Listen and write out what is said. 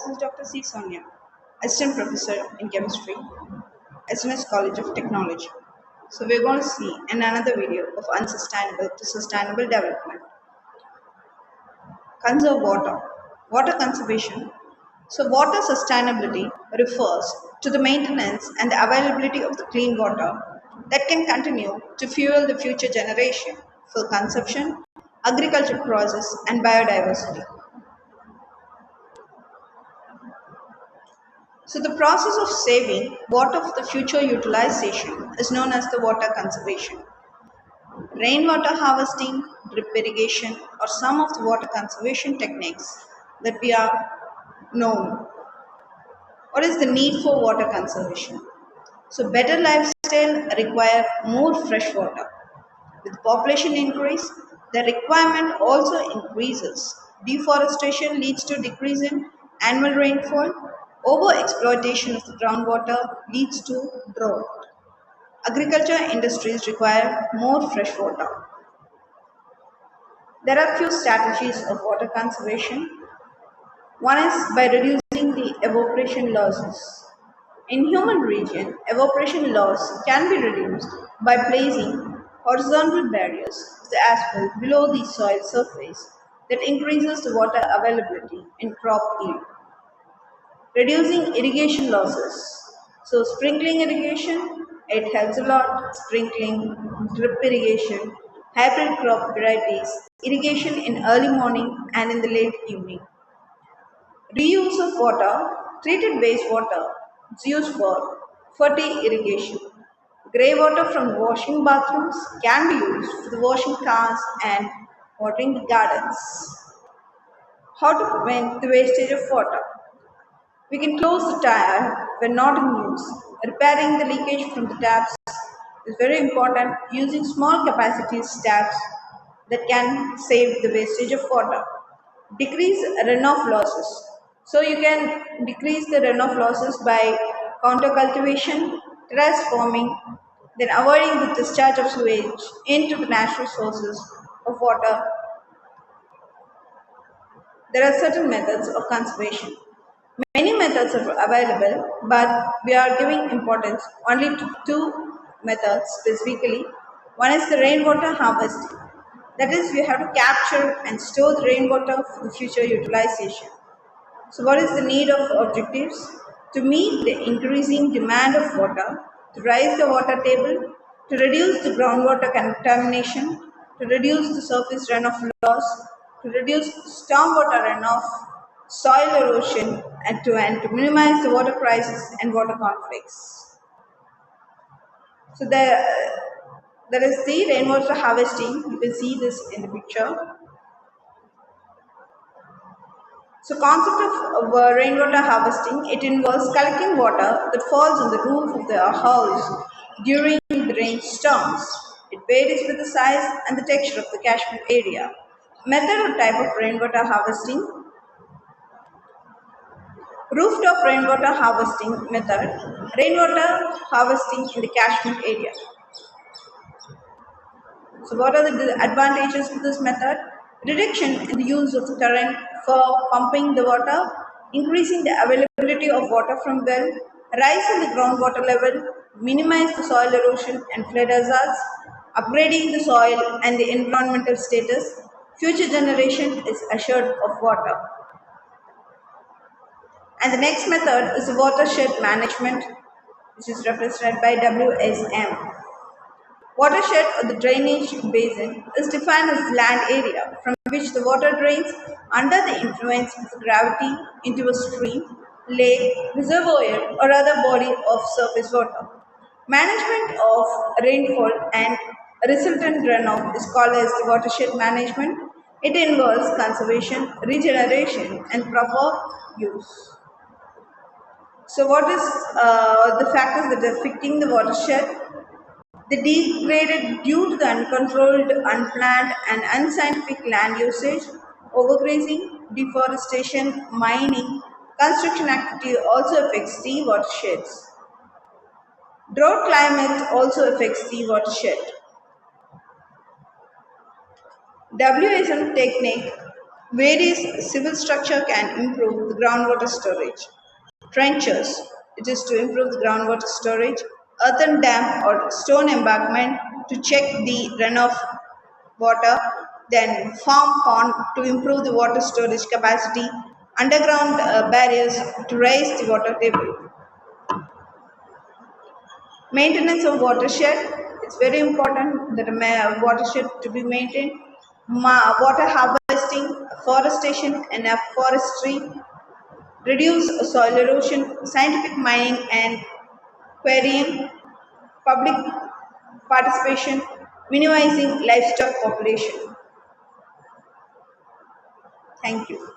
This is Dr. C. Sonia, Assistant Professor in Chemistry, SNS College of Technology. So we're going to see in another video of unsustainable to sustainable development. Conserve water. Water conservation. So water sustainability refers to the maintenance and the availability of the clean water that can continue to fuel the future generation for consumption, agriculture process and biodiversity. So the process of saving water for the future utilization is known as the water conservation. Rainwater harvesting, drip irrigation or some of the water conservation techniques that we are known. What is the need for water conservation? So better lifestyle require more fresh water. With population increase, the requirement also increases. Deforestation leads to decrease in annual rainfall. Over-exploitation of the groundwater leads to drought. Agriculture industries require more fresh water. There are few strategies of water conservation. One is by reducing the evaporation losses. In human region, evaporation loss can be reduced by placing horizontal barriers of the asphalt below the soil surface that increases the water availability in crop yield. Reducing irrigation losses. So sprinkling irrigation, it helps a lot. Sprinkling, drip irrigation, hybrid crop varieties, irrigation in early morning and in the late evening. Reuse of water, treated wastewater is used for fertile irrigation. Grey water from washing bathrooms can be used for the washing cars and watering the gardens. How to prevent the wastage of water? We can close the tap when not in use. Repairing the leakage from the taps is very important using small capacity taps that can save the wastage of water. Decrease runoff losses. So you can decrease the runoff losses by counter cultivation, terrace forming, then avoiding the discharge of sewage into the natural sources of water. There are certain methods of conservation. Many methods are available, but we are giving importance only to two methods specifically. One is the rainwater harvesting. That is, we have to capture and store the rainwater for the future utilization. So what is the need of objectives? To meet the increasing demand of water, to rise the water table, to reduce the groundwater contamination, to reduce the surface runoff loss, to reduce stormwater runoff, soil erosion, and to minimize the water crisis and water conflicts. So there is the rainwater harvesting. You can see this in the picture. So concept of rainwater harvesting, it involves collecting water that falls on the roof of the house during the rainstorms. It varies with the size and the texture of the catchment area. Method or type of rainwater harvesting. Rooftop rainwater harvesting method. Rainwater harvesting in the catchment area. So what are the advantages of this method? Reduction in the use of the current for pumping the water, increasing the availability of water from well, rise in the groundwater level, minimize the soil erosion and flood hazards, upgrading the soil and the environmental status, future generation is assured of water. And the next method is the watershed management, which is represented by WSM. Watershed or the drainage basin is defined as land area from which the water drains under the influence of gravity into a stream, lake, reservoir or other body of surface water. Management of rainfall and resultant runoff is called as the watershed management. It involves conservation, regeneration and proper use. So what is the factors that are affecting the watershed? They degraded due to the uncontrolled, unplanned and unscientific land usage, overgrazing, deforestation, mining, construction activity also affects the watersheds. Drought climate also affects the watershed. WSM technique Various civil structure can improve the groundwater storage. Trenches, it is to improve the groundwater storage. Earthen dam or stone embankment to check the runoff water. Then farm pond to improve the water storage capacity. Underground barriers to raise the water table. Maintenance of watershed, it's very important that a watershed to be maintained. Water harvesting, forestation and forestry, reduce soil erosion, scientific mining and quarrying, public participation, minimizing livestock population. Thank you.